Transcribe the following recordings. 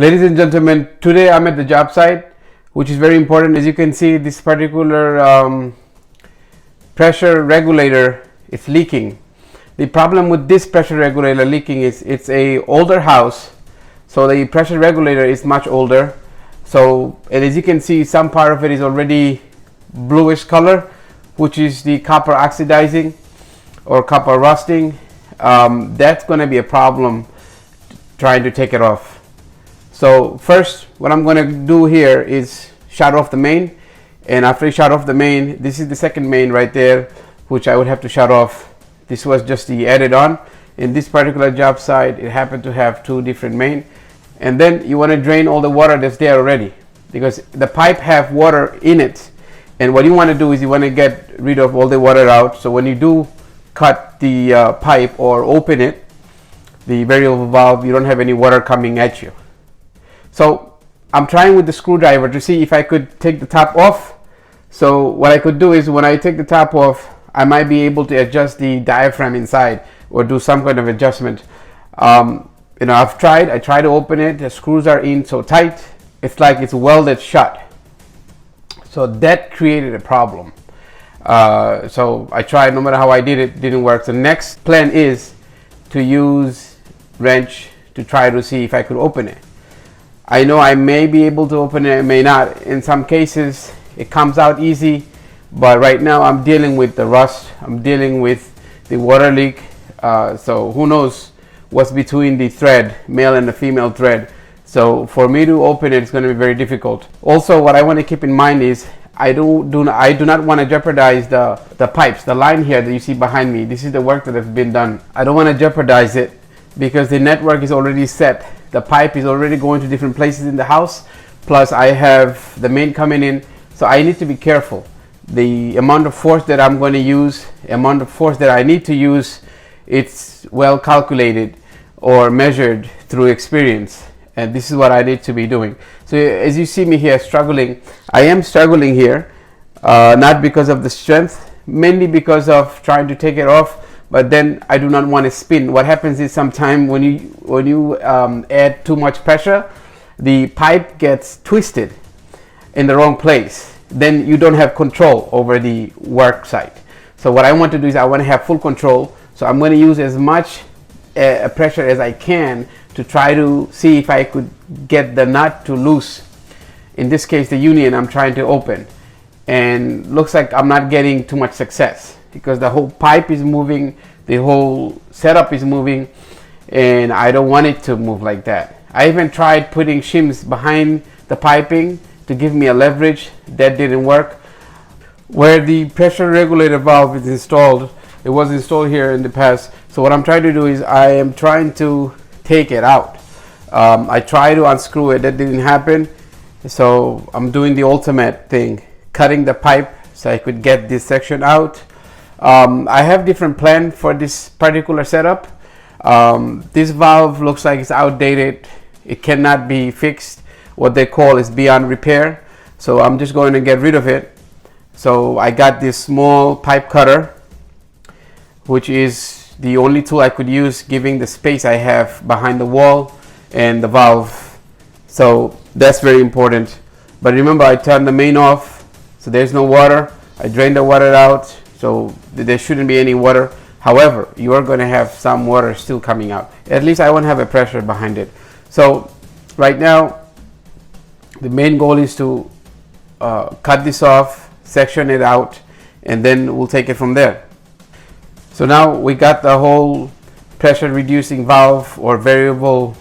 Ladies and gentlemen, today I'm at the job site, which is very important. As you can see, this particular pressure regulator is leaking. The problem with this pressure regulator leaking is it's a older house, so the pressure regulator is much older. So, and as you can see, some part of it is already bluish color, which is the copper oxidizing or copper rusting. That's going to be a problem trying to take it off. So first, what I'm going to do here is shut off the main, and after I shut off the main, this is the second main right there, which I would have to shut off. This was just the added on. In this particular job site, it happened to have two different main, and then you want to drain all the water that's there already, because the pipe have water in it, and what you want to do is you want to get rid of all the water out. So when you do cut the pipe or open it, the variable valve, you don't have any water coming at you. So I'm trying with the screwdriver to see if I could take the top off. So what I could do is when I take the top off, I might be able to adjust the diaphragm inside or do some kind of adjustment. I tried to open it, the screws are in so tight, it's like it's welded shut. So that created a problem. So I tried, no matter how I did it, didn't work. So next plan is to use wrench to try to see if I could open it. I know I may be able to open it, I may not. In some cases, it comes out easy, but right now I'm dealing with the rust, I'm dealing with the water leak, so who knows what's between the thread, male and the female thread. So for me to open it, it's going to be very difficult. Also, what I want to keep in mind is I do not want to jeopardize the pipes, the line here that you see behind me. This is the work that has been done. I don't want to jeopardize it because the network is already set. The pipe is already going to different places in the house. Plus I have the main coming in. So I need to be careful. The amount of force that I'm going to use, amount of force that I need to use, it's well calculated or measured through experience. And this is what I need to be doing. So as you see me here struggling, I am struggling here, not because of the strength, mainly because of trying to take it off. But then I do not want to spin. What happens is sometimes when you add too much pressure, the pipe gets twisted in the wrong place. Then you don't have control over the work site. So what I want to do is I want to have full control. So I'm going to use as much pressure as I can to try to see if I could get the nut to loose. In this case, the union I'm trying to open. And looks like I'm not getting too much success, because the whole pipe is moving, the whole setup is moving, and I don't want it to move like that. I even tried putting shims behind the piping to give me a leverage. That didn't work. Where the pressure regulator valve is installed, it was installed here in the past. So what I'm trying to do is I am trying to take it out. I tried to unscrew it, that didn't happen. So I'm doing the ultimate thing, cutting the pipe so I could get this section out. I have different plan for this particular setup. This valve looks like it's outdated. It cannot be fixed. What they call is beyond repair. So I'm just going to get rid of it. So I got this small pipe cutter, which is the only tool I could use given the space I have behind the wall and the valve. So that's very important. But remember, I turned the main off, so there's no water. I drained the water out, so there shouldn't be any water. However, you are going to have some water still coming out. At least I won't have a pressure behind it. So right now, the main goal is to cut this off, section it out, and then we'll take it from there. So now we got the whole pressure reducing valve or variable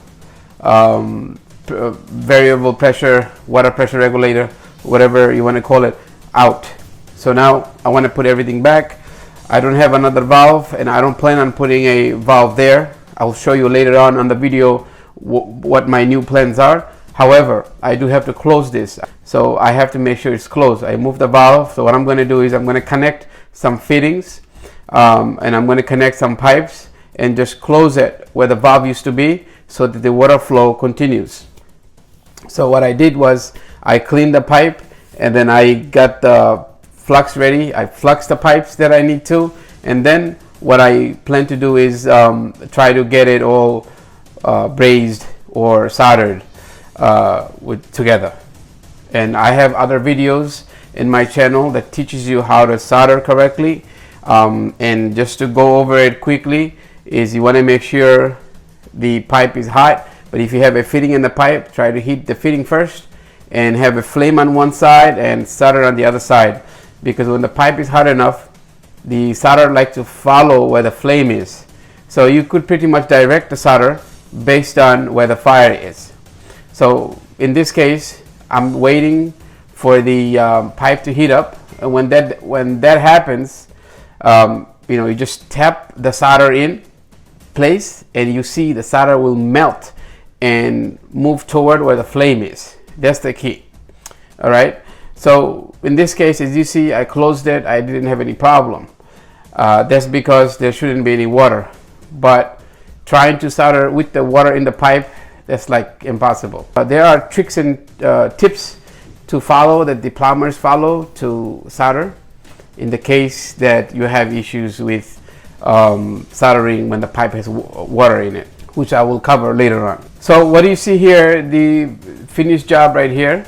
pressure, water pressure regulator, whatever you want to call it, out. So now I want to put everything back. I don't have another valve, and I don't plan on putting a valve there. I'll show you later on the video what my new plans are. However, I do have to close this, so I have to make sure it's closed. I move the valve. So what I'm going to do is I'm going to connect some fittings, and I'm going to connect some pipes and just close it where the valve used to be so that the water flow continues. So what I did was I cleaned the pipe, and then I got the flux ready. I fluxed the pipes that I need to, and then what I plan to do is try to get it all brazed or soldered. together. And I have other videos in my channel that teaches you how to solder correctly. And just to go over it quickly, is you want to make sure the pipe is hot. But if you have a fitting in the pipe, try to heat the fitting first and have a flame on one side and solder on the other side, because when the pipe is hot enough, the solder likes to follow where the flame is. So you could pretty much direct the solder based on where the fire is. So in this case, I'm waiting for the pipe to heat up, and when that happens, you just tap the solder in place, and you see the solder will melt and move toward where the flame is. That's the key. All right. So in this case, as you see, I closed it. I didn't have any problem. That's because there shouldn't be any water. But trying to solder with the water in the pipe, that's like impossible. There are tricks and tips to follow that the plumbers follow to solder in the case that you have issues with soldering when the pipe has water in it, which I will cover later on. So what do you see here, the finished job right here,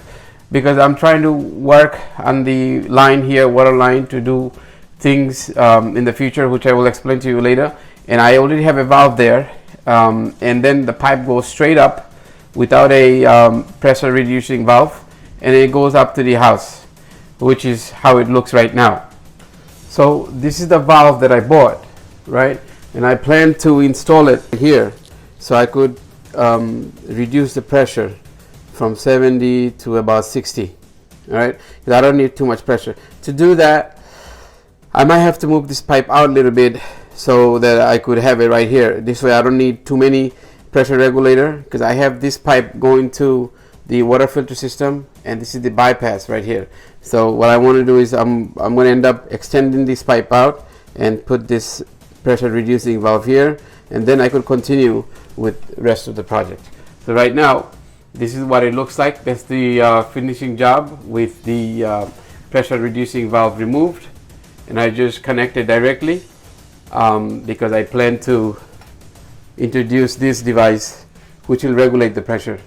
because I'm trying to work on the line here, water line, to do things in the future, which I will explain to you later. And I already have a valve there, and then the pipe goes straight up without a pressure reducing valve, and it goes up to the house, which is how it looks right now. So this is the valve that I bought, right? And I plan to install it here so I could reduce the pressure from 70 to about 60. All right, because I don't need too much pressure. To do that, I might have to move this pipe out a little bit so that I could have it right here. This way I don't need too many pressure regulator, because I have this pipe going to the water filter system, and this is the bypass right here. So what I want to do is I'm going to end up extending this pipe out and put this pressure reducing valve here, and then I could continue with the rest of the project. So right now, this is what it looks like. That's the finishing job with the pressure reducing valve removed, and I just connected directly because I plan to introduce this device which will regulate the pressure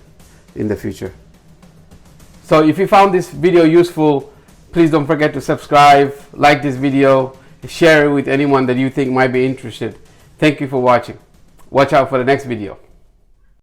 in the future. So if you found this video useful, please don't forget to subscribe, like this video, share it with anyone that you think might be interested. Thank you for watching. Watch out for the next video.